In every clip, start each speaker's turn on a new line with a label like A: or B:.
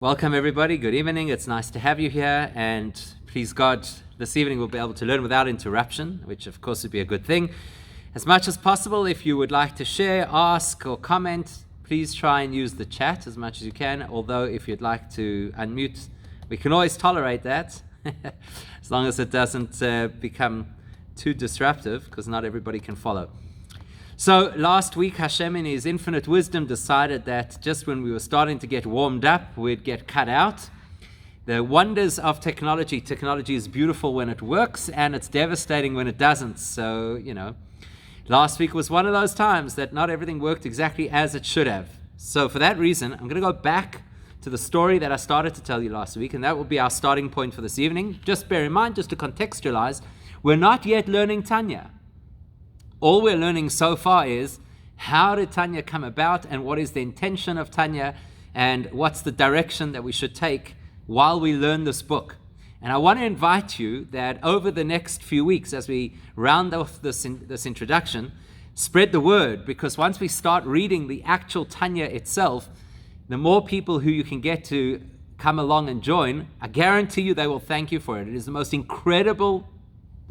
A: Welcome everybody, good evening. It's nice to have you here, and please God, this evening we'll be able to learn without interruption, which of course would be a good thing. As much as possible, if you would like to share, ask or comment, please try and use the chat as much as you can, although if you'd like to unmute, we can always tolerate that, as long as it doesn't become too disruptive, because not everybody can follow. So last week, Hashem in His infinite wisdom decided that just when we were starting to get warmed up, we'd get cut out. The wonders of technology. Technology is beautiful when it works, and it's devastating when it doesn't. So, last week was one of those times that not everything worked exactly as it should have. So for that reason, I'm going to go back to the story that I started to tell you last week, and that will be our starting point for this evening. Just bear in mind, just to contextualize, we're not yet learning Tanya. All we're learning so far is how did Tanya come about, and what is the intention of Tanya, and what's the direction that we should take while we learn this book. And I want to invite you that over the next few weeks, as we round off this introduction, spread the word, because once we start reading the actual Tanya itself, the more people who you can get to come along and join, I guarantee you they will thank you for it. It is the most incredible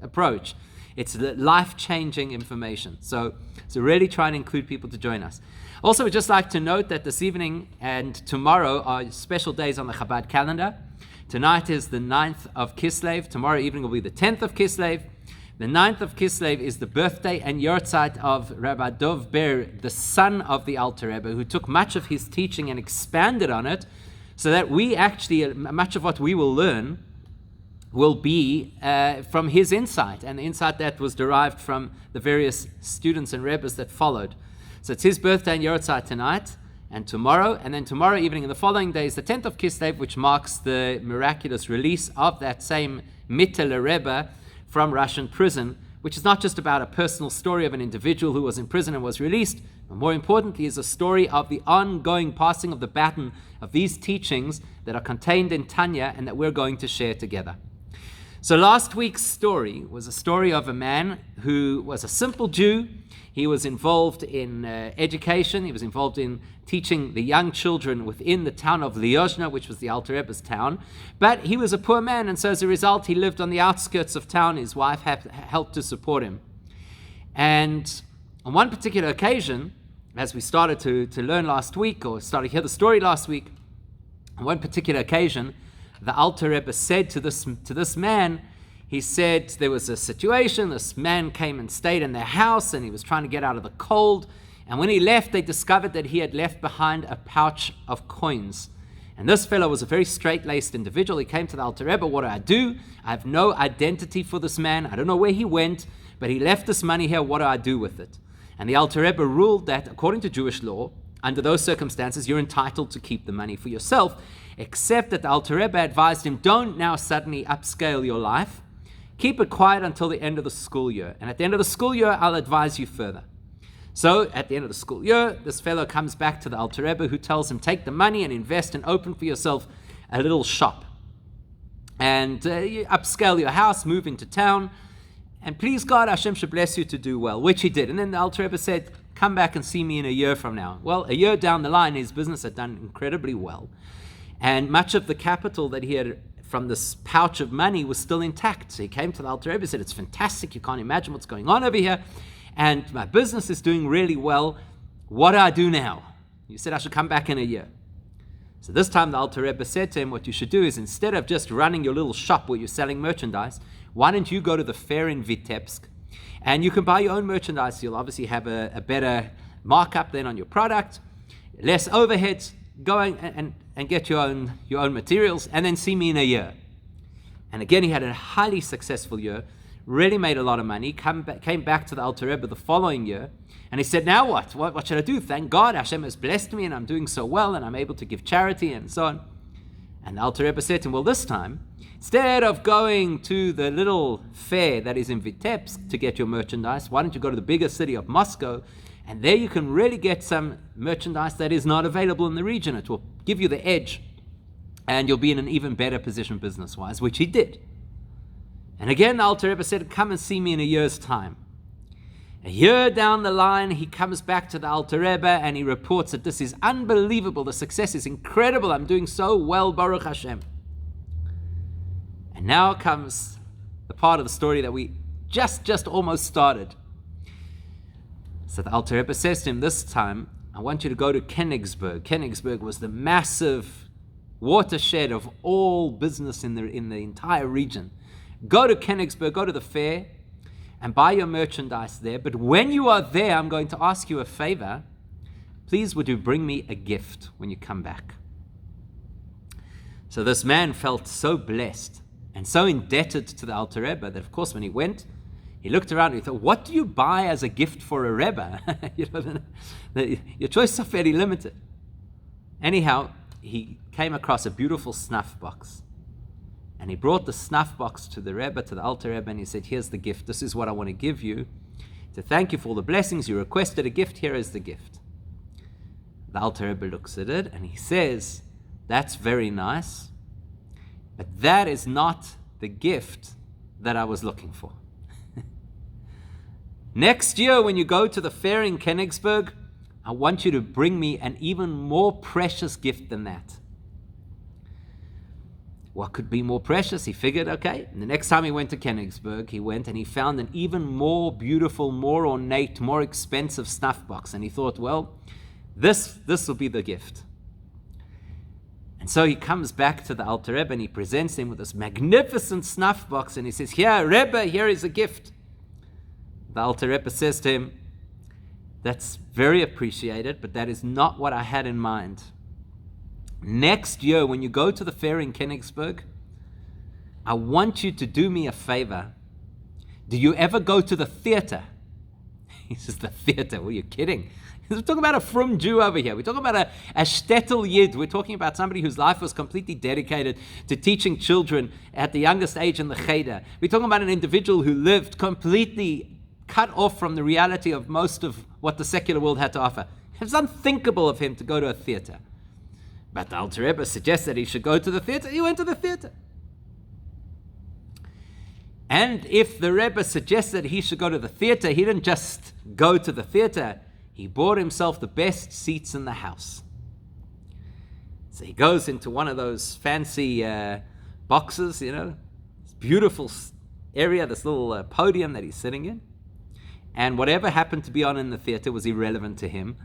A: approach. It's life-changing information. So really try and include people to join us. Also, we'd just like to note that this evening and tomorrow are special days on the Chabad calendar. Tonight is the 9th of Kislev. Tomorrow evening will be the 10th of Kislev. The 9th of Kislev is the birthday and yortzeit of Rabbi Dov Ber, the son of the Alter Rebbe, who took much of his teaching and expanded on it, so that we actually, much of what we will learn will be from his insight, and the insight that was derived from the various students and rebbes that followed. So it's his birthday and yortzeit tonight and tomorrow, and then tomorrow evening and the following day is the 10th of Kislev, which marks the miraculous release of that same Mittler Rebbe from Russian prison, which is not just about a personal story of an individual who was in prison and was released, but more importantly is a story of the ongoing passing of the baton of these teachings that are contained in Tanya and that we're going to share together. So last week's story was a story of a man who was a simple Jew. He was involved in education. He was involved in teaching the young children within the town of Lyozhna, which was the Alter Rebbe's town. But he was a poor man, and so as a result, he lived on the outskirts of town. His wife helped to support him. And on one particular occasion, as we started to learn last week, or started to hear the story last week, on one particular occasion, the Alter Rebbe said to this man, he said there was a situation, this man came and stayed in their house and he was trying to get out of the cold, and when he left they discovered that he had left behind a pouch of coins. And this fellow was a very straight-laced individual. He came to the Alter Rebbe, what do I do? I have no identity for this man, I don't know where he went, but he left this money here, what do I do with it? And the Alter Rebbe ruled that according to Jewish law, under those circumstances, you're entitled to keep the money for yourself, except that the Alter Rebbe advised him, don't now suddenly upscale your life. Keep it quiet until the end of the school year. And at the end of the school year, I'll advise you further. So at the end of the school year, this fellow comes back to the Alter Rebbe, who tells him, take the money and invest and open for yourself a little shop. And you upscale your house, move into town, and please God, Hashem should bless you to do well, which he did. And then the Alter Rebbe said, come back and see me in a year from now. Well, a year down the line, his business had done incredibly well. And much of the capital that he had from this pouch of money was still intact. So he came to the Alter Rebbe and said, it's fantastic, you can't imagine what's going on over here, and my business is doing really well. What do I do now? You said I should come back in a year. So this time the Alter Rebbe said to him, what you should do is, instead of just running your little shop where you're selling merchandise, why don't you go to the fair in Vitebsk, and you can buy your own merchandise. You'll obviously have a better markup then on your product, less overheads. Go and get your own materials, and then see me in a year. And again, he had a highly successful year, really made a lot of money, came back to the Alter Rebbe the following year, and he said, now what? What should I do? Thank God, Hashem has blessed me, and I'm doing so well, and I'm able to give charity, and so on. And the Alter Rebbe said to him, well, this time, instead of going to the little fair that is in Vitebsk to get your merchandise, why don't you go to the bigger city of Moscow, and there you can really get some merchandise that is not available in the region. It will give you the edge, and you'll be in an even better position business-wise, which he did. And again, the Alter Rebbe said, come and see me in a year's time. A year down the line, he comes back to the Alter Rebbe and he reports that this is unbelievable. The success is incredible. I'm doing so well, Baruch Hashem. And now comes the part of the story that we just almost started. So the Alter Rebbe says to him, this time, I want you to go to Königsberg. Königsberg was the massive watershed of all business in the entire region. Go to Königsberg, go to the fair, and buy your merchandise there. But when you are there, I'm going to ask you a favor. Please, would you bring me a gift when you come back? So this man felt so blessed and so indebted to the Alter Rebbe that, of course, when he went, he looked around and he thought, what do you buy as a gift for a Rebbe? Your choices are fairly limited. Anyhow, he came across a beautiful snuff box. And he brought the snuff box to the Rebbe, to the Alter Rebbe, and he said, here's the gift. This is what I want to give you. To thank you for all the blessings. You requested a gift. Here is the gift. The Alter Rebbe looks at it and he says, that's very nice, but that is not the gift that I was looking for. Next year, when you go to the fair in Königsberg, I want you to bring me an even more precious gift than that. What could be more precious? He figured, okay. And the next time he went to Königsberg, he went and he found an even more beautiful, more ornate, more expensive snuff box. And he thought, well, this will be the gift. And so he comes back to the Alter Rebbe and he presents him with this magnificent snuff box. And he says, here, Rebbe, here is a gift. The Alter Rebbe says to him, that's very appreciated, but that is not what I had in mind. Next year, when you go to the fair in Königsberg, I want you to do me a favor. Do you ever go to the theater? He says, the theater? Well, you're kidding. We're talking about a frum Jew over here. We're talking about a shtetl yid. We're talking about somebody whose life was completely dedicated to teaching children at the youngest age in the cheder. We're talking about an individual who lived completely cut off from the reality of most of what the secular world had to offer. It's unthinkable of him to go to a theater. But the Alter Rebbe suggested he should go to the theater. He went to the theater. And if the Rebbe suggested he should go to the theater, he didn't just go to the theater. He bought himself the best seats in the house. So he goes into one of those fancy boxes, this beautiful area, this little podium that he's sitting in. And whatever happened to be on in the theater was irrelevant to him.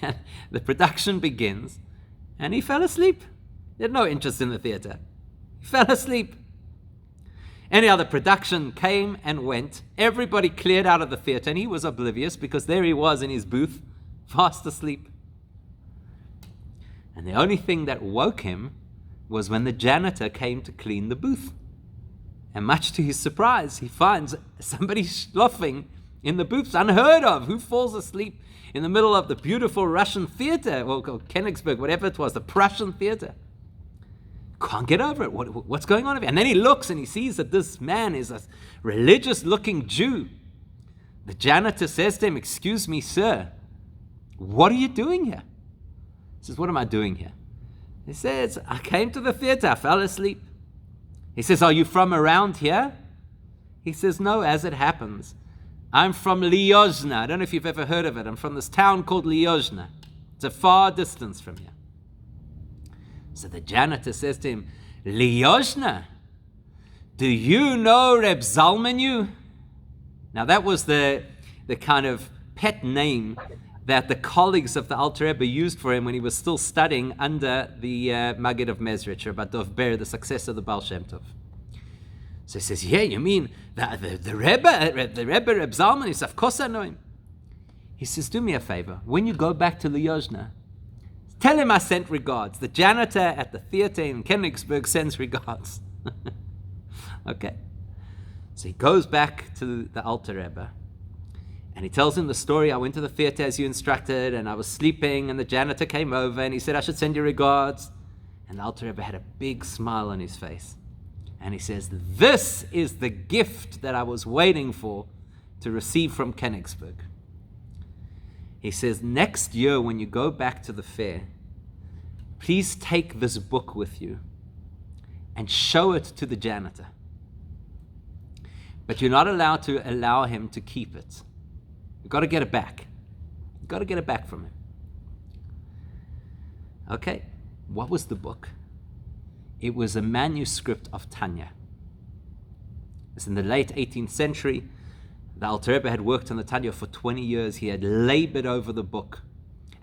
A: And the production begins. And he fell asleep. He had no interest in the theater. He fell asleep. Anyhow, the production came and went. Everybody cleared out of the theater, and he was oblivious because there he was in his booth, fast asleep. And the only thing that woke him was when the janitor came to clean the booth. And much to his surprise, he finds somebody sloughing in the booth. It's unheard of. Who falls asleep in the middle of the beautiful Russian theater, or Königsberg, whatever it was, the Prussian theater? Can't get over it. What's going on? And then he looks and he sees that this man is a religious-looking Jew. The janitor says to him, excuse me, sir, what are you doing here? He says, what am I doing here? He says, I came to the theater, I fell asleep. He says, are you from around here? He says, no, as it happens, I'm from Lyozna. I don't know if you've ever heard of it. I'm from this town called Lyozna. It's a far distance from here. So the janitor says to him, Lyozna, do you know Reb Zalmanu? Now that was the kind of pet name that the colleagues of the Alter Rebbe used for him when he was still studying under the Maggid of Mezrich, or Dov Ber, the successor of the Baal Shem Tov. So he says, yeah, you mean the Rebbe Reb Zalman? He says, of course I know him. He says, do me a favor. When you go back to Lyozna, tell him I sent regards. The janitor at the theater in Königsberg sends regards. Okay. So he goes back to the Alter Rebbe and he tells him the story. I went to the theater as you instructed and I was sleeping and the janitor came over and he said I should send you regards. And the Alter Rebbe had a big smile on his face. And he says, this is the gift that I was waiting for to receive from Königsberg. He says, next year when you go back to the fair, please take this book with you and show it to the janitor. But you're not allowed to allow him to keep it. You've got to get it back. You've got to get it back from him. Okay, what was the book? It was a manuscript of Tanya. It's in the late 18th century. The Alter Rebbe had worked on the Tanya for 20 years. He had labored over the book.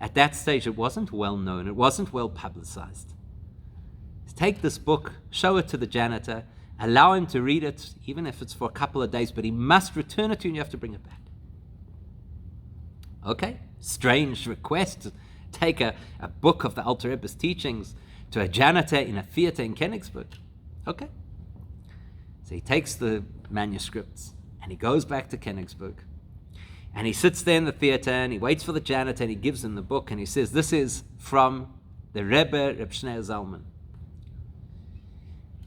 A: At that stage, it wasn't well known. It wasn't well publicized. Take this book, show it to the janitor, allow him to read it, even if it's for a couple of days, but he must return it to you and you have to bring it back. Okay, strange request to take a book of the Alter Rebbe's teachings to a janitor in a theater in Königsberg. Okay. So he takes the manuscripts and he goes back to Königsberg and he sits there in the theater and he waits for the janitor and he gives him the book and he says, this is from the Rebbe, Reb Shneir Zalman.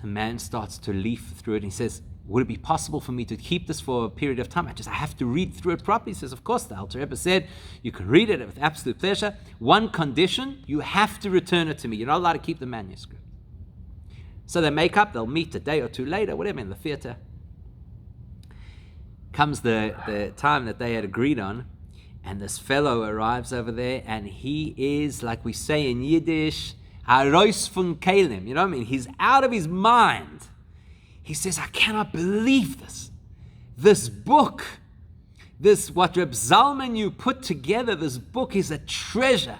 A: The man starts to leaf through it and he says, would it be possible for me to keep this for a period of time? I have to read through it properly. He says, of course, the Alter Rebbe said, you can read it with absolute pleasure. One condition, you have to return it to me. You're not allowed to keep the manuscript. So they make up, they'll meet a day or two later, whatever, in the theater. Comes the time that they had agreed on, and this fellow arrives over there, and he is, like we say in Yiddish, Harois von Kalim, you know what I mean? He's out of his mind. He says, I cannot believe this. This book, what Reb Zalman you put together, this book is a treasure.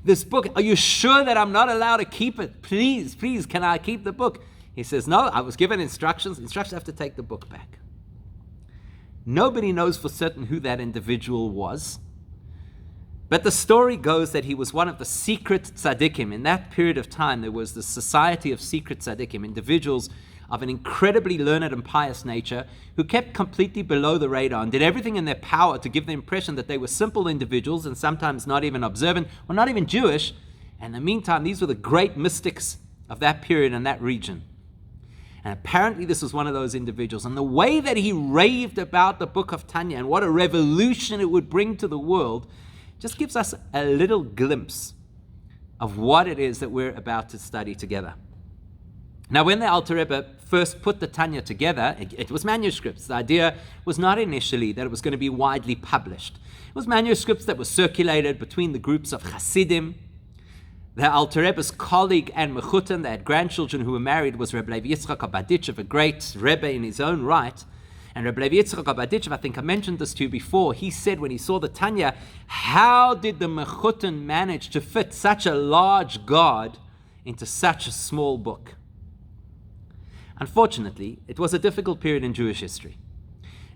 A: This book, are you sure that I'm not allowed to keep it? Please, can I keep the book? He says, no, I was given instructions. Instructions have to take the book back. Nobody knows for certain who that individual was. But the story goes that he was one of the secret tzaddikim. In that period of time, there was the society of secret tzaddikim, individuals of an incredibly learned and pious nature who kept completely below the radar and did everything in their power to give the impression that they were simple individuals and sometimes not even observant or not even Jewish. And in the meantime, these were the great mystics of that period and that region. And apparently this was one of those individuals. And the way that he raved about the book of Tanya and what a revolution it would bring to the world just gives us a little glimpse of what it is that we're about to study together. Now, when the Alter Rebbe first put the Tanya together, it was manuscripts. The idea was not initially that it was going to be widely published. It was manuscripts that were circulated between the groups of Hasidim. The Alter Rebbe's colleague and mechutan, they had grandchildren who were married, was Reb Levi Yitzchak Chabad, a great Rebbe in his own right. And Reb Levi Yitzchak Chabad, I think I mentioned this to you before, he said when he saw the Tanya, how did the mechutan manage to fit such a large God into such a small book? Unfortunately, it was a difficult period in Jewish history.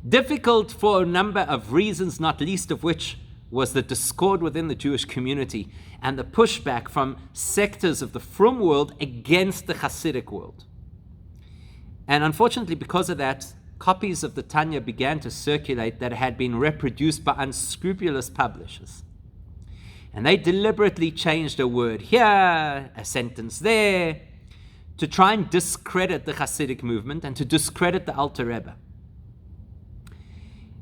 A: Difficult for a number of reasons, not least of which was the discord within the Jewish community and the pushback from sectors of the frum world against the Hasidic world. And unfortunately, because of that, copies of the Tanya began to circulate that had been reproduced by unscrupulous publishers. And they deliberately changed a word here, a sentence there, to try and discredit the Hasidic movement and to discredit the Alter Rebbe.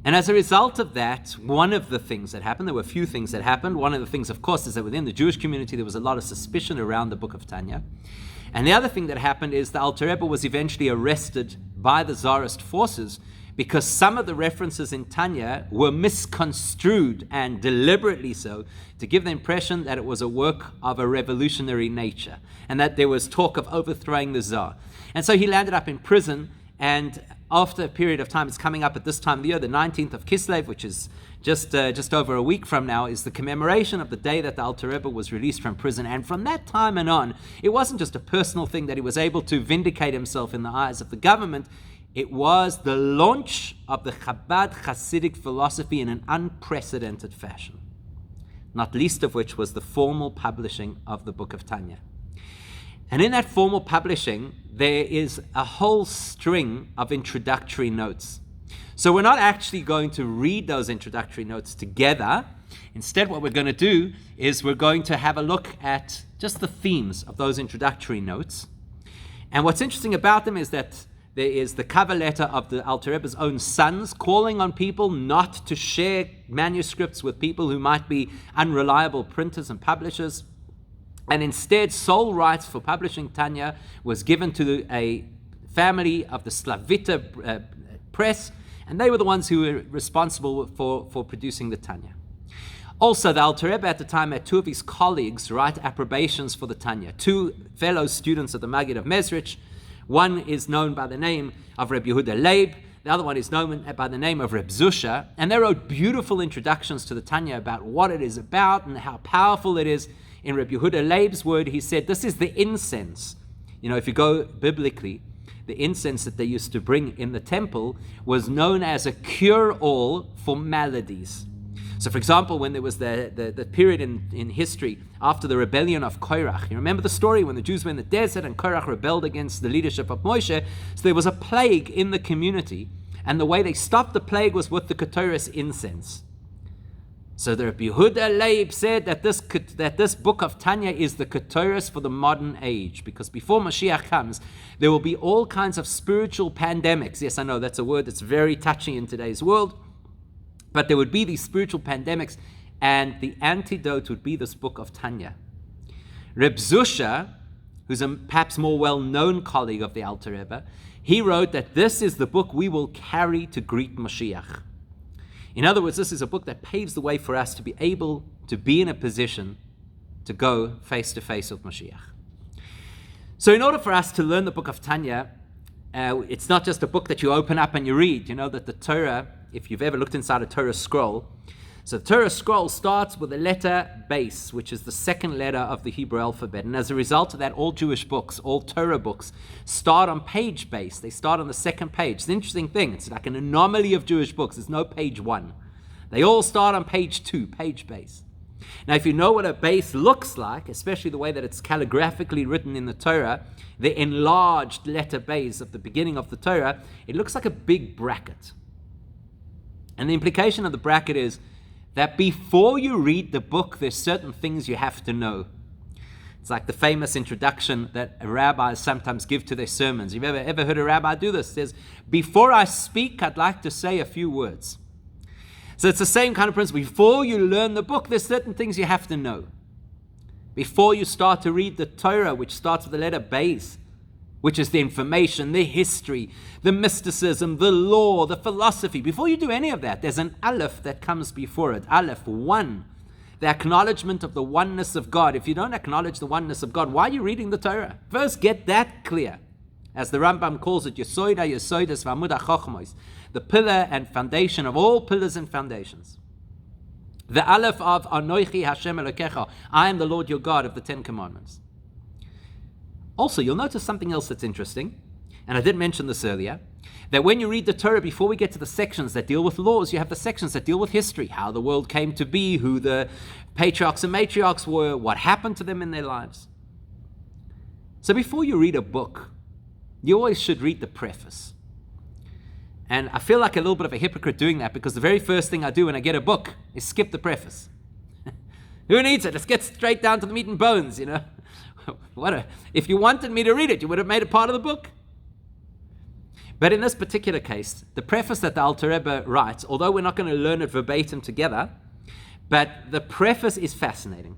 A: And as a result of that, one of the things that happened, there were a few things that happened. One of the things, of course, is that within the Jewish community, there was a lot of suspicion around the book of Tanya. And the other thing that happened is the Alter Rebbe was eventually arrested by the Tsarist forces because some of the references in Tanya were misconstrued, and deliberately so, to give the impression that it was a work of a revolutionary nature and that there was talk of overthrowing the Tsar. And so he landed up in prison, and after a period of time, it's coming up at this time of the year, the 19th of Kislev, which is just over a week from now, is the commemoration of the day that the Alter Rebbe was released from prison. And from that time and on, it wasn't just a personal thing that he was able to vindicate himself in the eyes of the government. It was the launch of the Chabad Chassidic philosophy in an unprecedented fashion, not least of which was the formal publishing of the Book of Tanya. And in that formal publishing, there is a whole string of introductory notes. So we're not actually going to read those introductory notes together. Instead, what we're going to do is we're going to have a look at just the themes of those introductory notes. And what's interesting about them is that there is the cover letter of the Alter Rebbe's own sons calling on people not to share manuscripts with people who might be unreliable printers and publishers. And instead, sole rights for publishing Tanya was given to a family of the Slavita press, And they were the ones who were responsible for producing the Tanya. Also, the Alter Rebbe at the time had two of his colleagues write approbations for the Tanya, two fellow students of the Maggid of Mezrich. One is known by the name of Reb Yehuda Leib, the other one is known by the name of Reb Zusha, and they wrote beautiful introductions to the Tanya about what it is about and how powerful it is. In Reb Yehuda Leib's word, he said, this is the incense. You know, if you go biblically, the incense that they used to bring in the temple was known as a cure-all for maladies. So, for example, when there was the period in history after the rebellion of Korach, you remember the story when the Jews were in the desert and Korach rebelled against the leadership of Moshe. So there was a plague in the community, and the way they stopped the plague was with the Ketores incense. So the Rabbi Yehuda Leib said that this book of Tanya is the Ketores for the modern age, because before Mashiach comes, there will be all kinds of spiritual pandemics. Yes, I know that's a word that's very touchy in today's world. But there would be these spiritual pandemics, and the antidote would be this book of Tanya. Reb Zusha, who's a perhaps more well-known colleague of the Alter Rebbe, he wrote that this is the book we will carry to greet Mashiach. In other words, this is a book that paves the way for us to be able to be in a position to go face-to-face with Mashiach. So in order for us to learn the book of Tanya, it's not just a book that you open up and you read. You know that the Torah, if you've ever looked inside a Torah scroll, so the Torah scroll starts with the letter base, which is the second letter of the Hebrew alphabet. And as a result of that, all Jewish books, all Torah books, start on page base. They start on the second page. It's an interesting thing. It's like an anomaly of Jewish books. There's no page 1. They all start on page 2, page base. Now, if you know what a base looks like, especially the way that it's calligraphically written in the Torah, the enlarged letter base of the beginning of the Torah, it looks like a big bracket. And the implication of the bracket is that before you read the book, there's certain things you have to know. It's like the famous introduction that rabbis sometimes give to their sermons. You've ever heard a rabbi do this? It says, before I speak, I'd like to say a few words. So it's the same kind of principle. Before you learn the book, there's certain things you have to know. Before you start to read the Torah, which starts with the letter Beis, which is the information, the history, the mysticism, the law, the philosophy. Before you do any of that, there's an Aleph that comes before it. Aleph, 1. The acknowledgement of the oneness of God. If you don't acknowledge the oneness of God, why are you reading the Torah? First, get that clear. As the Rambam calls it, Yesoida, Yesoidas, V'amud HaChochmos, the pillar and foundation of all pillars and foundations. The Aleph of Anoichi Hashem Elokecha, I am the Lord your God, of the 10 Commandments. Also, you'll notice something else that's interesting, and I did mention this earlier, that when you read the Torah, before we get to the sections that deal with laws, you have the sections that deal with history, how the world came to be, who the patriarchs and matriarchs were, what happened to them in their lives. So before you read a book, you always should read the preface. And I feel like a little bit of a hypocrite doing that, because the very first thing I do when I get a book is skip the preface. Who needs it? Let's get straight down to the meat and bones, you know. If you wanted me to read it, you would have made it part of the book. But in this particular case, the preface that the Alter Rebbe writes, although we're not going to learn it verbatim together, but the preface is fascinating.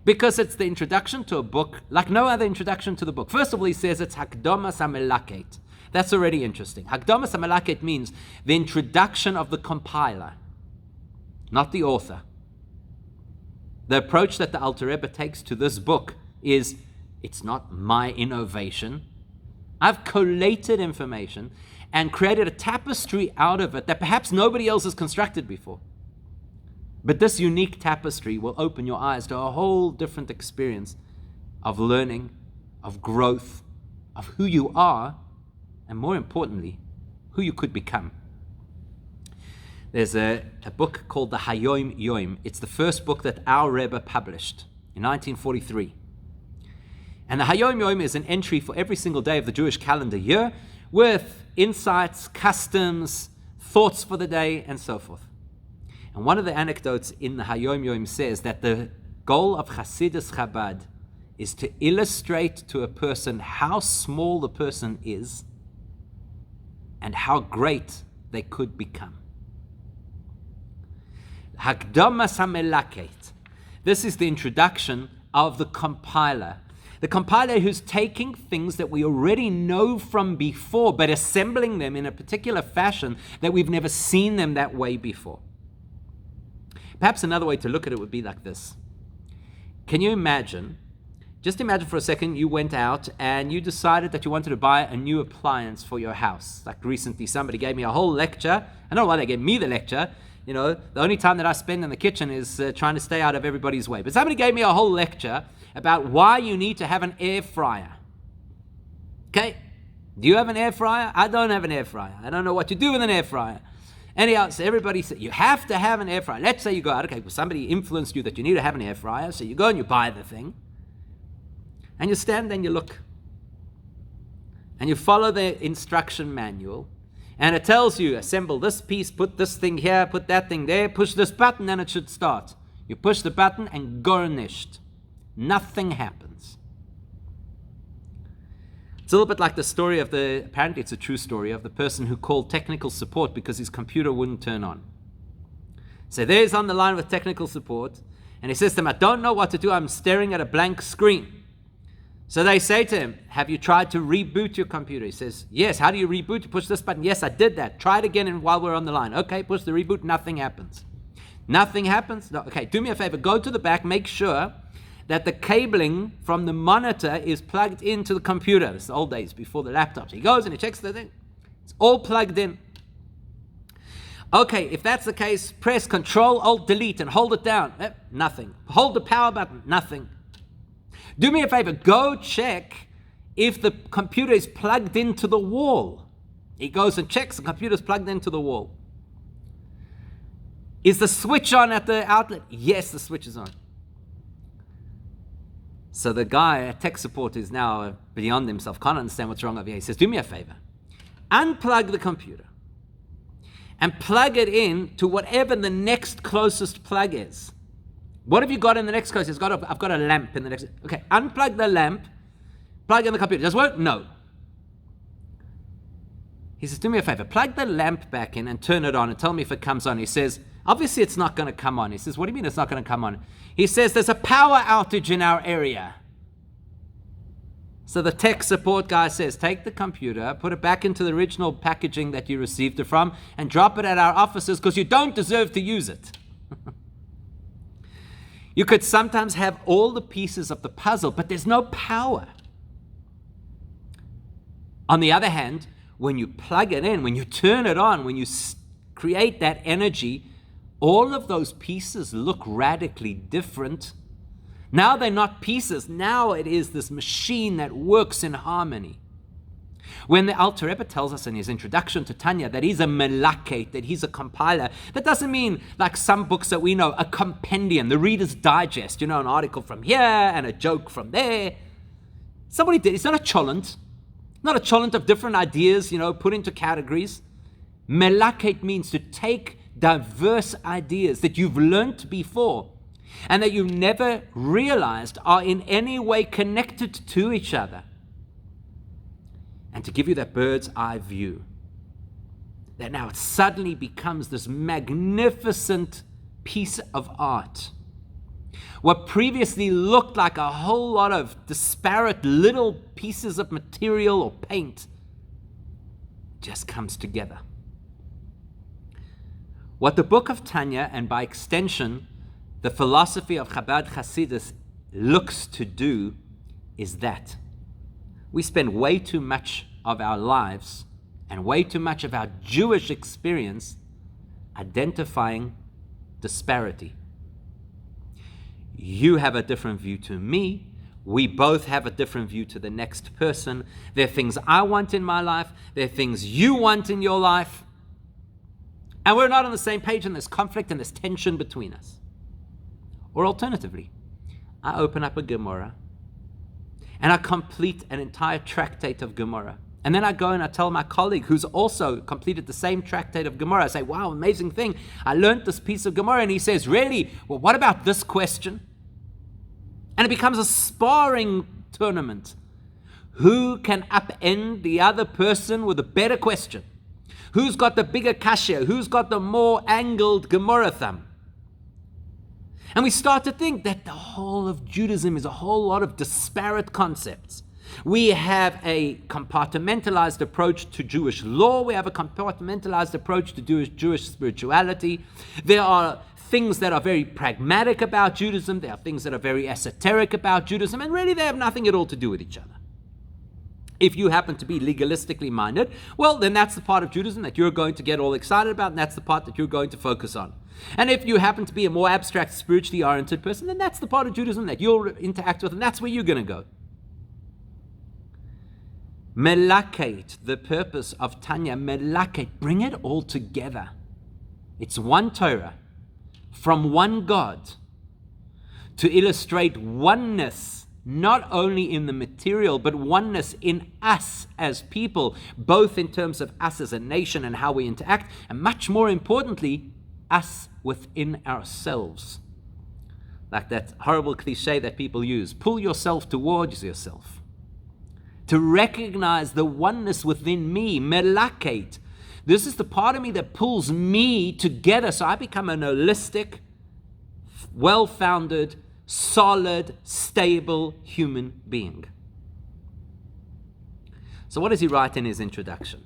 A: Because it's the introduction to a book like no other introduction to the book. First of all, he says it's Hakdamas HaMelaket. That's already interesting. Hakdamas HaMelaket means the introduction of the compiler, not the author. The approach that the Alter Rebbe takes to this book is, it's not my innovation. I've collated information and created a tapestry out of it that perhaps nobody else has constructed before. But this unique tapestry will open your eyes to a whole different experience of learning, of growth, of who you are, and more importantly, who you could become. There's a book called the Hayoim Yoim. It's the first book that our Rebbe published in 1943. And the Hayoim Yoim is an entry for every single day of the Jewish calendar year with insights, customs, thoughts for the day, and so forth. And one of the anecdotes in the Hayoim Yoim says that the goal of Chassidus Chabad is to illustrate to a person how small the person is and how great they could become. Hakdamas HaMelaket. This is the introduction of the compiler. The compiler who's taking things that we already know from before, but assembling them in a particular fashion that we've never seen them that way before. Perhaps another way to look at it would be like this. Can you imagine, just imagine for a second, you went out and you decided that you wanted to buy a new appliance for your house. Like recently, somebody gave me a whole lecture. I don't know why they gave me the lecture. You know, the only time that I spend in the kitchen is trying to stay out of everybody's way. But somebody gave me a whole lecture about why you need to have an air fryer. Okay? Do you have an air fryer? I don't have an air fryer. I don't know what to do with an air fryer. Anyhow, so everybody said, you have to have an air fryer. Let's say you go out, okay, well, somebody influenced you that you need to have an air fryer, so you go and you buy the thing. And you stand there and you look. And you follow the instruction manual. And it tells you, assemble this piece, put this thing here, put that thing there, push this button, and it should start. You push the button and garnished. Nothing happens. It's a little bit like the story of apparently it's a true story, of the person who called technical support because his computer wouldn't turn on. So there's on the line with technical support, and he says to them, I don't know what to do, I'm staring at a blank screen. So they say to him, have you tried to reboot your computer? He says, yes. How do you reboot? You push this button. Yes, I did that. Try it again while we're on the line. Okay, push the reboot. Nothing happens. Nothing happens? No. Okay, do me a favor. Go to the back. Make sure that the cabling from the monitor is plugged into the computer. It's the old days before the laptops. He goes and he checks the thing. It's all plugged in. Okay, if that's the case, press Control, Alt, Delete and hold it down. Nothing. Hold the power button. Nothing. Do me a favor, go check if the computer is plugged into the wall. He goes and checks, the computer's plugged into the wall. Is the switch on at the outlet? Yes, the switch is on. So the guy at tech support is now beyond himself, can't understand what's wrong over here. He says, do me a favor, unplug the computer and plug it in to whatever the next closest plug is. What have you got in the next closest? I've got a lamp in the next. Okay, unplug the lamp, plug in the computer. Does it work? No. He says, do me a favor, plug the lamp back in and turn it on and tell me if it comes on. He says, obviously it's not going to come on. He says, what do you mean it's not going to come on? He says, there's a power outage in our area. So the tech support guy says, take the computer, put it back into the original packaging that you received it from, and drop it at our offices because you don't deserve to use it. You could sometimes have all the pieces of the puzzle, but there's no power. On the other hand, when you plug it in, when you turn it on, when you create that energy, all of those pieces look radically different. Now they're not pieces. Now it is this machine that works in harmony. When the Alter Rebbe tells us in his introduction to Tanya that he's a melakhet, that he's a compiler, that doesn't mean like some books that we know, a compendium, the Reader's Digest, you know, an article from here and a joke from there. Somebody did. It's not a cholent. Not a cholent of different ideas, you know, put into categories. Melakhet means to take diverse ideas that you've learnt before and that you've never realized are in any way connected to each other. And to give you that bird's eye view, that now it suddenly becomes this magnificent piece of art. What previously looked like a whole lot of disparate little pieces of material or paint just comes together. What the book of Tanya, and by extension, the philosophy of Chabad Chassidic looks to do is that. We spend way too much of our lives and way too much of our Jewish experience identifying disparity. You have a different view to me. We both have a different view to the next person. There are things I want in my life. There are things you want in your life. And we're not on the same page, and there's conflict and there's tension between us. Or alternatively, I open up a Gemara and I complete an entire tractate of Gemara. And then I go and I tell my colleague who's also completed the same tractate of Gemara, I say, wow, amazing thing. I learned this piece of Gemara. And he says, really? Well, what about this question? And it becomes a sparring tournament. Who can upend the other person with a better question? Who's got the bigger kashya? Who's got the more angled Gemara thumb? And we start to think that the whole of Judaism is a whole lot of disparate concepts. We have a compartmentalized approach to Jewish law. We have a compartmentalized approach to Jewish spirituality. There are things that are very pragmatic about Judaism. There are things that are very esoteric about Judaism. And really, they have nothing at all to do with each other. If you happen to be legalistically minded, well, then that's the part of Judaism that you're going to get all excited about, and that's the part that you're going to focus on. And if you happen to be a more abstract, spiritually oriented person, then that's the part of Judaism that you'll interact with, and that's where you're going to go. Melakate, the purpose of Tanya, melakate, bring it all together. It's one Torah, from one God, to illustrate oneness, not only in the material, but oneness in us as people, both in terms of us as a nation and how we interact, and much more importantly, us within ourselves. Like that horrible cliche that people use, pull yourself towards yourself. To recognize the oneness within me, melakate. This is the part of me that pulls me together so I become an holistic, well-founded, solid, stable human being. So what does he write in his introduction?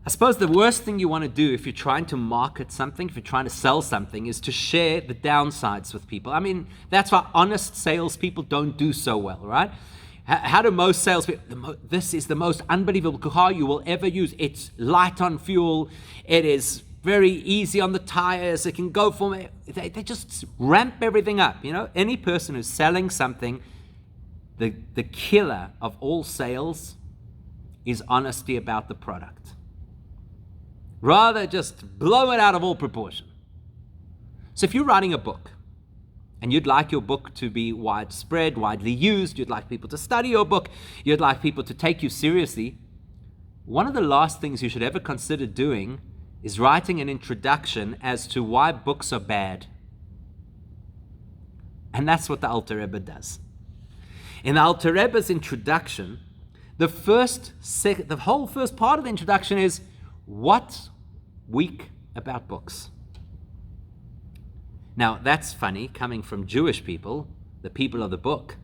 A: I suppose the worst thing you want to do if you're trying to market something, if you're trying to sell something, is to share the downsides with people. I mean, that's why honest salespeople don't do so well, right? How do most salespeople, this is the most unbelievable car you will ever use. It's light on fuel. It is very easy on the tires. It can go for me. They just ramp everything up. You know, any person who's selling something, the killer of all sales is honesty about the product. Rather just blow it out of all proportion. So if you're writing a book and you'd like your book to be widespread, widely used, you'd like people to study your book, you'd like people to take you seriously, one of the last things you should ever consider doing is writing an introduction as to why books are bad. And that's what the Alter Rebbe does. In the Alter Rebbe's introduction, the whole first part of the introduction is, what's weak about books? Now, that's funny, coming from Jewish people, the people of the book.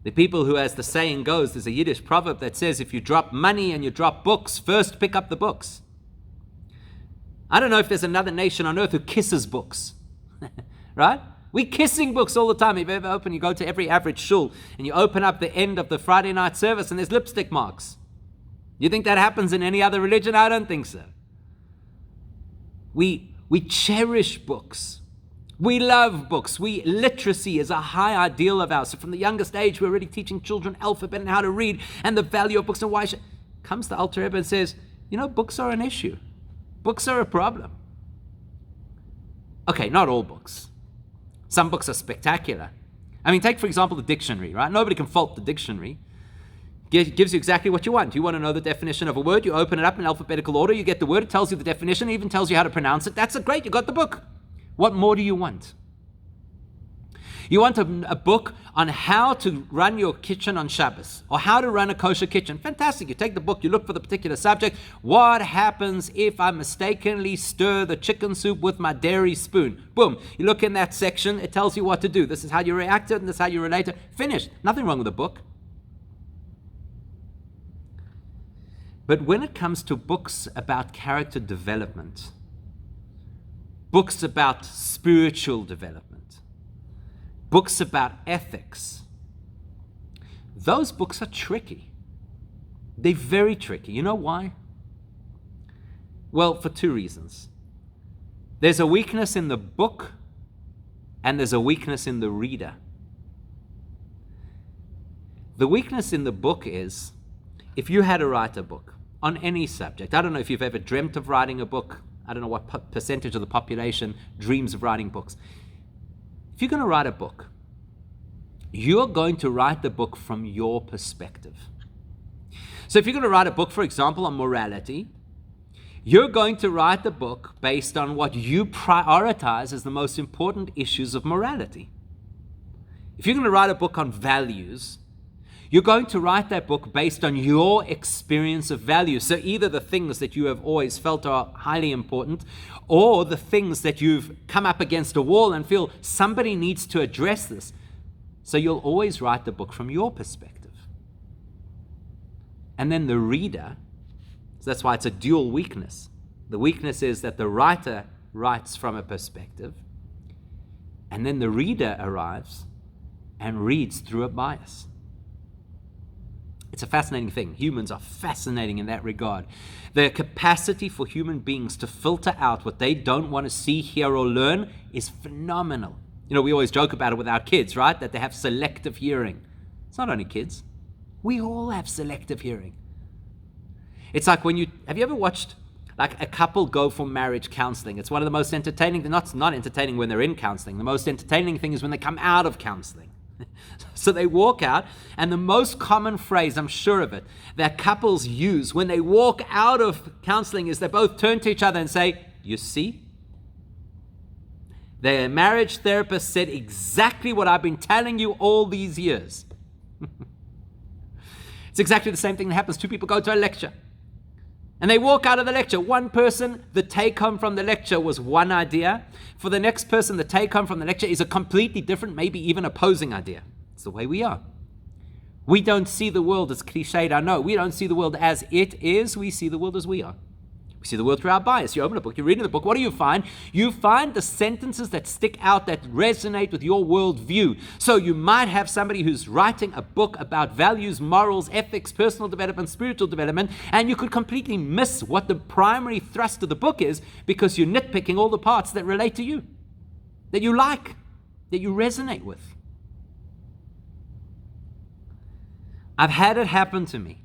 A: The people who, as the saying goes, there's a Yiddish proverb that says, if you drop money and you drop books, first pick up the books. I don't know if there's another nation on earth who kisses books, right? We're kissing books all the time. If you ever you go to every average shul and you open up the end of the Friday night service and there's lipstick marks. You think that happens in any other religion? I don't think so. We cherish books. We love books. Literacy is a high ideal of ours. So from the youngest age, we're already teaching children alphabet and how to read and the value of books and why. Comes the Alter Rebbe and says, books are an issue. Books are a problem. Okay, not all books. Some books are spectacular. I mean, take, for example, the dictionary, right? Nobody can fault the dictionary. It gives you exactly what you want. You want to know the definition of a word, you open it up in alphabetical order, you get the word, it tells you the definition, it even tells you how to pronounce it. That's great, you got the book. What more do you want? You want a book on how to run your kitchen on Shabbos, or how to run a kosher kitchen. Fantastic. You take the book, you look for the particular subject. What happens if I mistakenly stir the chicken soup with my dairy spoon? Boom. You look in that section, it tells you what to do. This is how you react to it, and this is how you relate to it. Finished. Nothing wrong with the book. But when it comes to books about character development, books about spiritual development, books about ethics, those books are tricky. They're very tricky. You know why? Well, for two reasons. There's a weakness in the book, and there's a weakness in the reader. The weakness in the book is, if you had to write a book on any subject, I don't know if you've ever dreamt of writing a book. I don't know what percentage of the population dreams of writing books. If you're going to write a book, you're going to write the book from your perspective. So if you're going to write a book, for example, on morality, you're going to write the book based on what you prioritize as the most important issues of morality. If you're going to write a book on values, You're going to write that book based on your experience of value. So either the things that you have always felt are highly important, or the things that you've come up against a wall and feel somebody needs to address this. So you'll always write the book from your perspective. And then the reader, so that's why it's a dual weakness. The weakness is that the writer writes from a perspective, and then the reader arrives and reads through a bias. It's a fascinating thing. Humans are fascinating in that regard. The capacity for human beings to filter out what they don't want to see, hear, or learn is phenomenal. You know, we always joke about it with our kids, right? That they have selective hearing. It's not only kids. We all have selective hearing. It's like have you ever watched like a couple go for marriage counseling? It's one of the most entertaining, not entertaining when they're in counseling. The most entertaining thing is when they come out of counseling. So they walk out, and the most common phrase, I'm sure of it, that couples use when they walk out of counseling is they both turn to each other and say, "You see? The marriage therapist said exactly what I've been telling you all these years." It's exactly the same thing that happens. Two people go to a lecture, and they walk out of the lecture. One person, the take-home from the lecture was one idea. For the next person, the take-home from the lecture is a completely different, maybe even opposing idea. It's the way we are. We don't see the world as cliched, I know. We don't see the world as it is. We see the world as we are. We see the world through our bias. You open a book, you're reading the book. What do you find? You find the sentences that stick out, that resonate with your worldview. So you might have somebody who's writing a book about values, morals, ethics, personal development, spiritual development, and you could completely miss what the primary thrust of the book is because you're nitpicking all the parts that relate to you, that you like, that you resonate with. I've had it happen to me,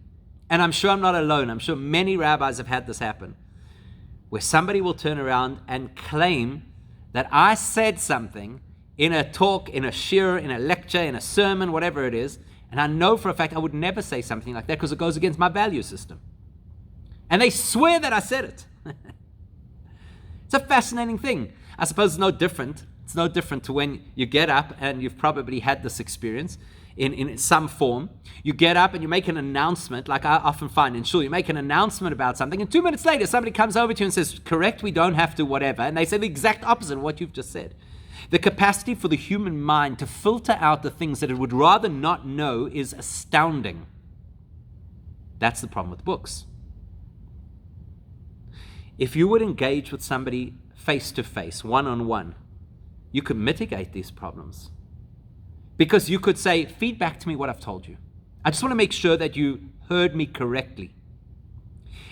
A: and I'm sure I'm not alone. I'm sure many rabbis have had this happen, where somebody will turn around and claim that I said something in a talk, in a shir, in a lecture, in a sermon, whatever it is, and I know for a fact I would never say something like that because it goes against my value system. And they swear that I said it. It's a fascinating thing. I suppose it's no different. It's no different to when you get up, and you've probably had this experience in some form. You get up and you make an announcement, like I often find in shul. You make an announcement about something, and 2 minutes later somebody comes over to you and says, "Correct, we don't have to whatever," and they say the exact opposite of what you've just said. The capacity for the human mind to filter out the things that it would rather not know is astounding. That's the problem with books. If you would engage with somebody face to face, one-on-one, you could mitigate these problems. Because you could say, "Feed back to me what I've told you. I just want to make sure that you heard me correctly."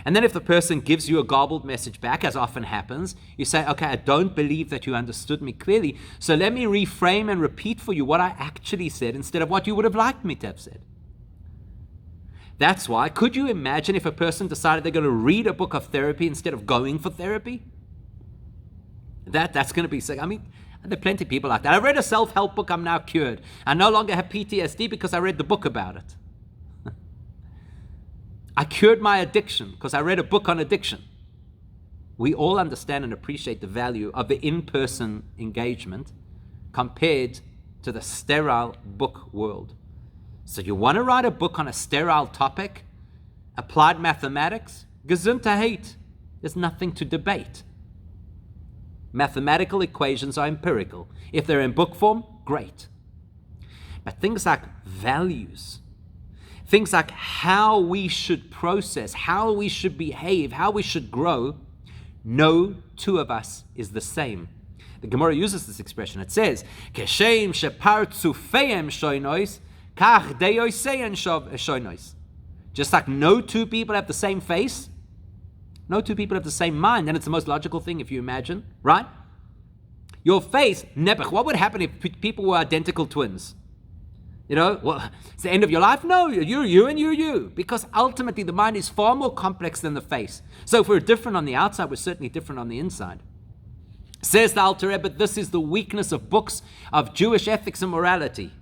A: And then if the person gives you a garbled message back, as often happens, you say, "Okay, I don't believe that you understood me clearly, so let me reframe and repeat for you what I actually said instead of what you would have liked me to have said." That's why, could you imagine if a person decided they're going to read a book of therapy instead of going for therapy? That's going to be sick. I mean, there are plenty of people like that. I read a self-help book, I'm now cured. I no longer have PTSD because I read the book about it. I cured my addiction because I read a book on addiction. We all understand and appreciate the value of the in-person engagement compared to the sterile book world. So you want to write a book on a sterile topic, applied mathematics, Gesundheit, there's nothing to debate. Mathematical equations are empirical. If they're in book form, great. But things like values, things like how we should process, how we should behave, how we should grow, no two of us is the same. The Gemara uses this expression. It says, "Keshem shepartzu feim shoynois, kach deyosein shoynois." Just like no two people have the same face, no two people have the same mind, and it's the most logical thing if you imagine, right? Your face, nebuch. What would happen if people were identical twins? You know, well, it's the end of your life? No, you're you and you're you. Because ultimately the mind is far more complex than the face. So if we're different on the outside, we're certainly different on the inside. Says the Alter Rebbe, this is the weakness of books of Jewish ethics and morality.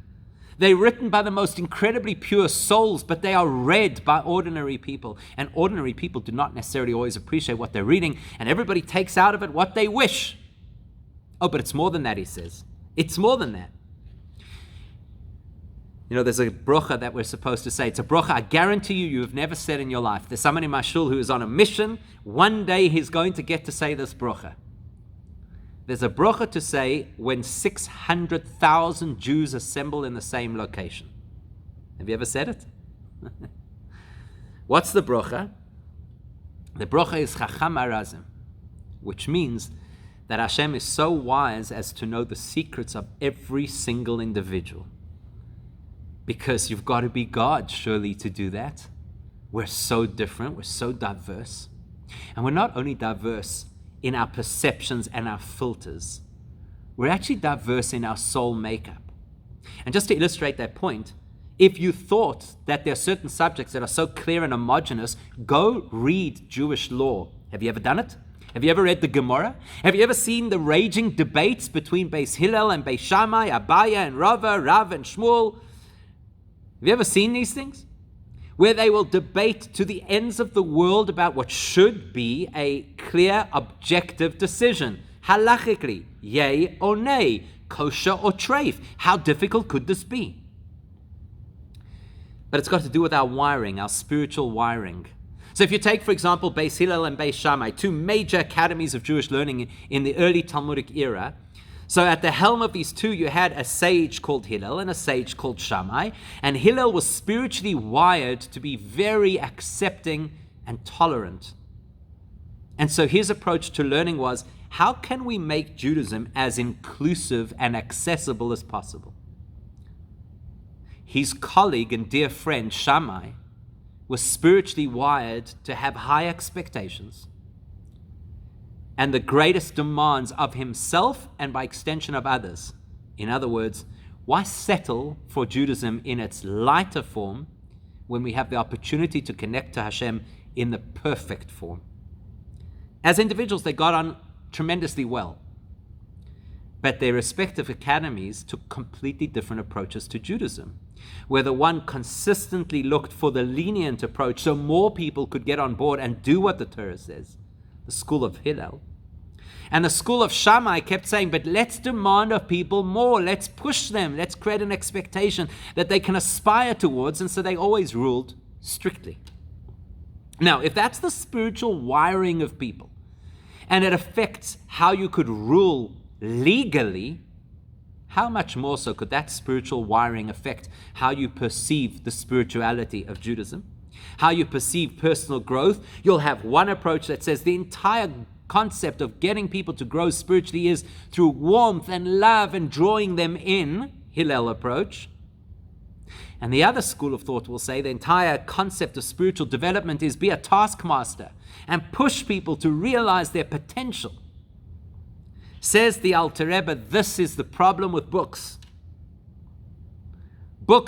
A: They're written by the most incredibly pure souls, but they are read by ordinary people. And ordinary people do not necessarily always appreciate what they're reading, and everybody takes out of it what they wish. Oh, but it's more than that, he says. It's more than that. You know, there's a brocha that we're supposed to say. It's a brocha I guarantee you have never said in your life. There's someone in my shul who is on a mission. One day he's going to get to say this brocha. There's a brocha to say when 600,000 Jews assemble in the same location. Have you ever said it? What's the brocha? The brocha is Chacham Arazim, which means that Hashem is so wise as to know the secrets of every single individual. Because you've got to be God, surely, to do that. We're so different. We're so diverse. And we're not only diverse in our perceptions and our filters. We're actually diverse in our soul makeup. And just to illustrate that point, if you thought that there are certain subjects that are so clear and homogeneous, go read Jewish law. Have you ever done it? Have you ever read the Gemara? Have you ever seen the raging debates between Beis Hillel and Beis Shammai, Abaya and Rava, Rav and Shmuel? Have you ever seen these things? Where they will debate to the ends of the world about what should be a clear, objective decision. Halachically, yay or nay, kosher or treif. How difficult could this be? But it's got to do with our wiring, our spiritual wiring. So if you take, for example, Beis Hillel and Beis Shammai, two major academies of Jewish learning in the early Talmudic era, so at the helm of these two, you had a sage called Hillel and a sage called Shammai. And Hillel was spiritually wired to be very accepting and tolerant. And so his approach to learning was, how can we make Judaism as inclusive and accessible as possible? His colleague and dear friend, Shammai, was spiritually wired to have high expectations and the greatest demands of himself and by extension of others. In other words, why settle for Judaism in its lighter form when we have the opportunity to connect to Hashem in the perfect form? As individuals, they got on tremendously well, but their respective academies took completely different approaches to Judaism, where the one consistently looked for the lenient approach so more people could get on board and do what the Torah says, the school of Hillel. And the school of Shammai kept saying, but let's demand of people more. Let's push them. Let's create an expectation that they can aspire towards. And so they always ruled strictly. Now, if that's the spiritual wiring of people, and it affects how you could rule legally, how much more so could that spiritual wiring affect how you perceive the spirituality of Judaism, how you perceive personal growth? You'll have one approach that says the entire concept of getting people to grow spiritually is through warmth and love and drawing them in, Hillel approach. And the other school of thought will say the entire concept of spiritual development is be a taskmaster and push people to realize their potential. Says the Alter Rebbe, this is the problem with books.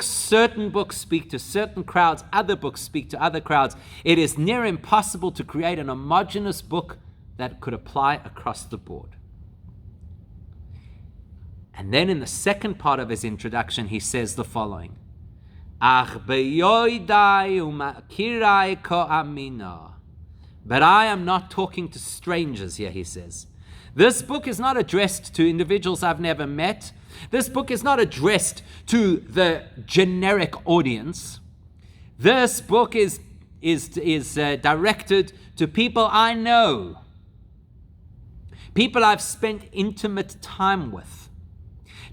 A: Certain books speak to certain crowds, other books speak to other crowds. It is near impossible to create an homogeneous book that could apply across the board. And then in the second part of his introduction, he says the following. But I am not talking to strangers here, he says. This book is not addressed to individuals I've never met. This book is not addressed to the generic audience. This book is directed to people I know. People I've spent intimate time with.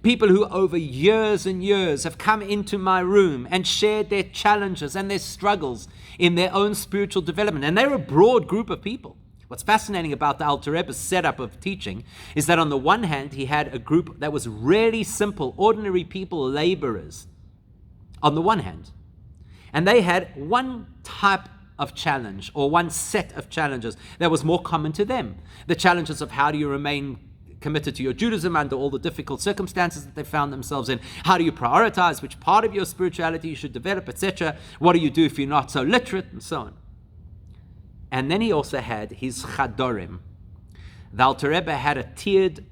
A: People who over years and years have come into my room and shared their challenges and their struggles in their own spiritual development. And they're a broad group of people. What's fascinating about the Alter Rebbe's setup of teaching is that on the one hand, he had a group that was really simple, ordinary people, laborers, on the one hand. And they had one type of challenge or one set of challenges that was more common to them. The challenges of how do you remain committed to your Judaism under all the difficult circumstances that they found themselves in. How do you prioritize which part of your spirituality you should develop, etc. What do you do if you're not so literate, and so on. And then he also had his chadorim. The Alter Rebbe had a tiered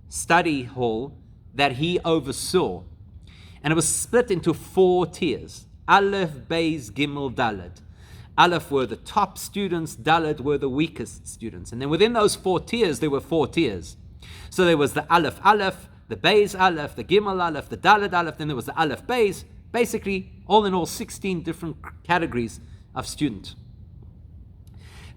A: study hall that he oversaw. And it was split into 4 tiers. Aleph, Beis, Gimel, Dalet. Aleph were the top students, Dalet were the weakest students. And then within those 4 tiers, there were 4 tiers. So there was the Aleph Aleph, the Beis Aleph, the Gimel Aleph, the Dalet Aleph, then there was the Aleph Beis, Basically, all in all, 16 different categories of student.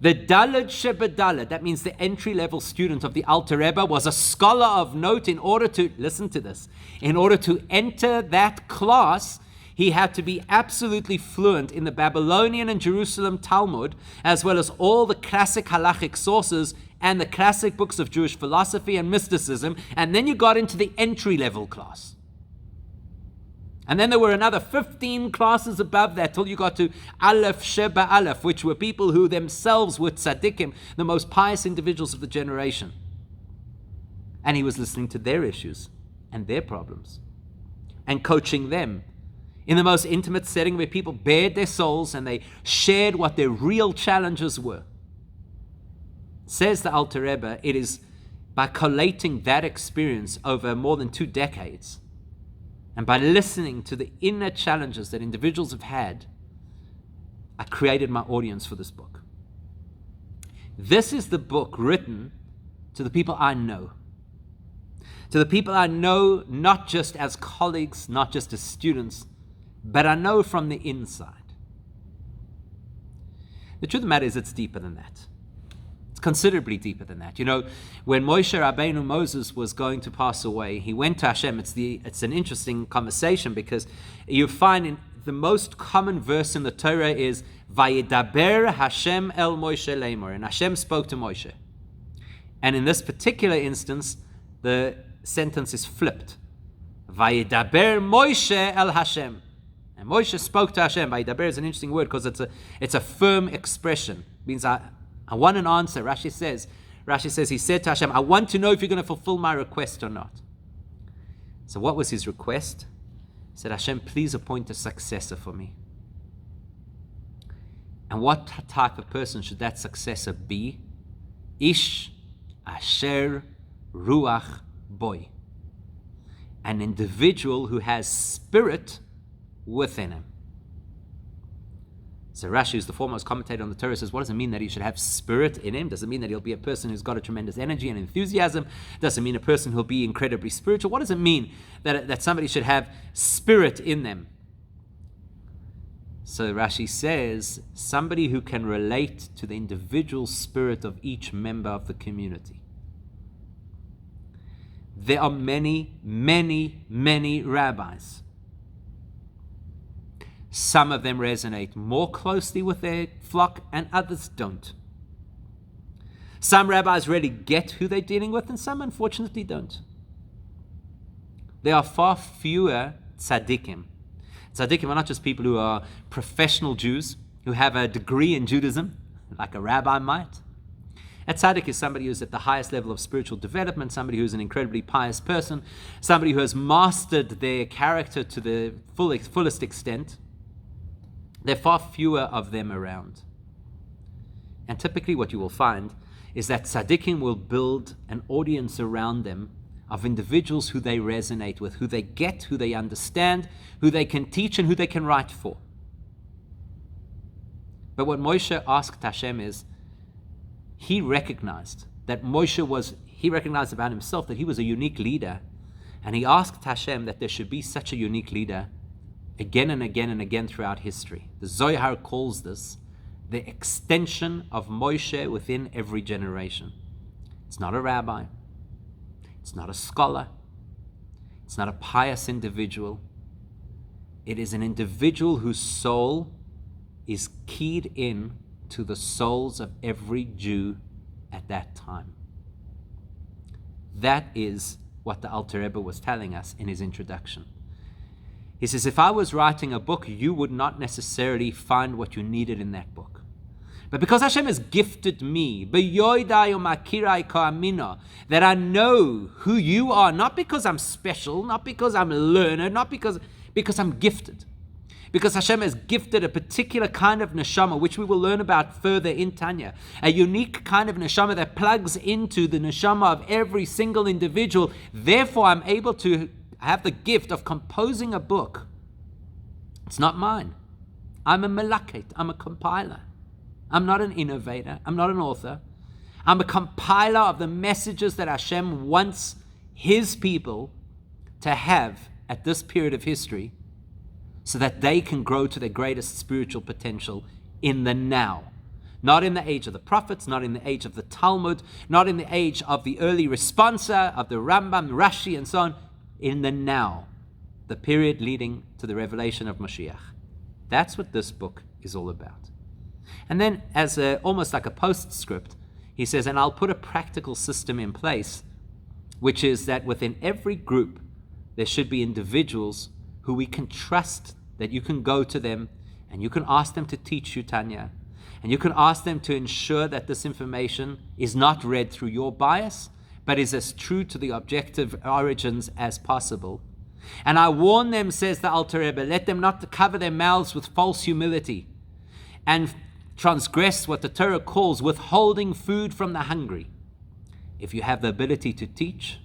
A: The Daled Shebedaled, that means the entry-level student of the Alter Rebbe, was a scholar of note. In order to, listen to this, in order to enter that class, he had to be absolutely fluent in the Babylonian and Jerusalem Talmud, as well as all the classic halachic sources and the classic books of Jewish philosophy and mysticism. And then you got into the entry-level class. And then there were another 15 classes above that till you got to Aleph Sheba Aleph, which were people who themselves were tzaddikim, the most pious individuals of the generation. And he was listening to their issues and their problems and coaching them in the most intimate setting where people bared their souls and they shared what their real challenges were. Says the Alter Rebbe, it is by collating that experience over more than 2 decades and by listening to the inner challenges that individuals have had, I created my audience for this book. This is the book written to the people I know. To the people I know not just as colleagues, not just as students, but I know from the inside. The truth of the matter is it's deeper than that. It's considerably deeper than that. You know, when Moshe Rabbeinu, Moses, was going to pass away, he went to Hashem. It's an interesting conversation because you find in the most common verse in the Torah is Vayedaber Hashem el Moshe lemor, and Hashem spoke to Moshe. And in this particular instance, the sentence is flipped. Vayedaber Moshe el Hashem. And Moshe spoke to Hashem. Vayedaber is an interesting word because it's a firm expression. It means I want an answer. Rashi says, he said to Hashem, I want to know if you're going to fulfill my request or not. So what was his request? He said, Hashem, please appoint a successor for me. And what type of person should that successor be? Ish asher ruach boy. An individual who has spirit within him. So Rashi, who's the foremost commentator on the Torah, says, what does it mean that he should have spirit in him? Does it mean that he'll be a person who's got a tremendous energy and enthusiasm? Does it mean a person who'll be incredibly spiritual? What does it mean that somebody should have spirit in them? So Rashi says, somebody who can relate to the individual spirit of each member of the community. There are many, many, many rabbis. Some of them resonate more closely with their flock and others don't. Some rabbis really get who they're dealing with and some unfortunately don't. There are far fewer tzaddikim. Tzaddikim are not just people who are professional Jews, who have a degree in Judaism, like a rabbi might. A tzaddik is somebody who's at the highest level of spiritual development, somebody who's an incredibly pious person, somebody who has mastered their character to the fullest extent. There are far fewer of them around. And typically what you will find is that tzaddikim will build an audience around them of individuals who they resonate with, who they get, who they understand, who they can teach, and who they can write for. But what Moshe asked Hashem is, he recognized about himself that he was a unique leader, and he asked Hashem that there should be such a unique leader again and again and again throughout history. The Zohar calls this the extension of Moshe within every generation. It's not a rabbi. It's not a scholar. It's not a pious individual. It is an individual whose soul is keyed in to the souls of every Jew at that time. That is what the Alter Rebbe was telling us in his introduction. He says, if I was writing a book, you would not necessarily find what you needed in that book. But because Hashem has gifted me, that I know who you are, not because I'm special, not because I'm learned, not because I'm gifted. Because Hashem has gifted a particular kind of neshama, which we will learn about further in Tanya. A unique kind of neshama that plugs into the neshama of every single individual. Therefore, I'm able to have the gift of composing a book. It's not mine. I'm a melakhet. I'm a compiler. I'm not an innovator. I'm not an author. I'm a compiler of the messages that Hashem wants His people to have at this period of history, so that they can grow to their greatest spiritual potential in the now. Not in the age of the prophets, not in the age of the Talmud, not in the age of the early responsa, of the Rambam, Rashi, and so on. In the now, the period leading to the revelation of Mashiach. That's what this book is all about. And then, as almost like a postscript, he says, and I'll put a practical system in place, which is that within every group, there should be individuals who we can trust, that you can go to them and you can ask them to teach you, Tanya, and you can ask them to ensure that this information is not read through your bias, but is as true to the objective origins as possible. And I warn them, says the Alter Rebbe, let them not cover their mouths with false humility and transgress what the Torah calls withholding food from the hungry. If you have the ability to teach,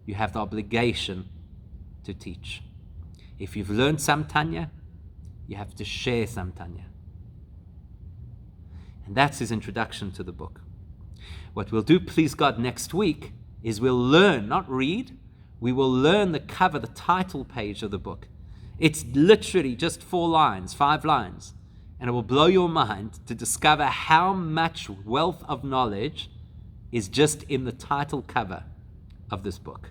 A: you have the obligation to teach. If you've learned some Tanya, you have to share some Tanya. And that's his introduction to the book. What we'll do, please God, next week is we'll learn, not read, we will learn the cover, the title page of the book. It's literally just 4 lines, 5 lines. And it will blow your mind to discover how much wealth of knowledge is just in the title cover of this book.